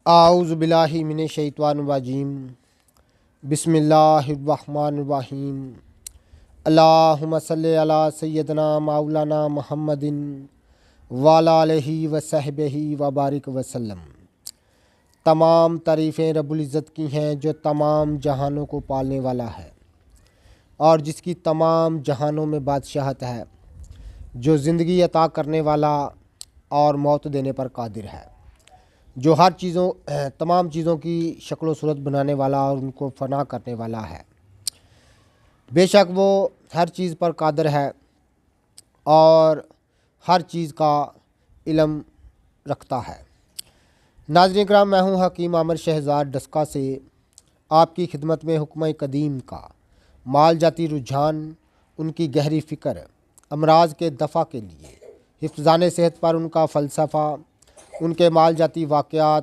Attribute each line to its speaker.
Speaker 1: आऊज़ु बिल्लाहि मिनश शैतानिर रजीम। बिस्मिल्लाहिर्रहमानिर्रहीम। अल्लाहुम्मा सल्लि अला सय्यदना मौलाना मुहम्मदिन वाला आलिहि व सहबिही व बारिक वसल्लम। तमाम तारीफ़ें रब्बुल इज़्ज़त की हैं जो तमाम जहानों को पालने वाला है और जिसकी तमाम जहानों में बादशाहत है, जो ज़िंदगी अता करने वाला और मौत देने पर कादिर है, जो हर तमाम चीज़ों की शक्ल सूरत बनाने वाला और उनको फ़ना करने वाला है। बेशक वो हर चीज़ पर कादिर है और हर चीज़ का इल्म रखता है। नाज़रीन किराम, मैं हूँ हकीम आमिर शहज़ाद डस्का से आपकी खिदमत में हुक्म कदीम का माल जाती रुझान, उनकी गहरी फ़िक्र, अमराज के दफ़ा के लिए हिफ़्ज़ान सेहत पर उनका फ़लसफ़ा, उनके माल जाती वाक़यात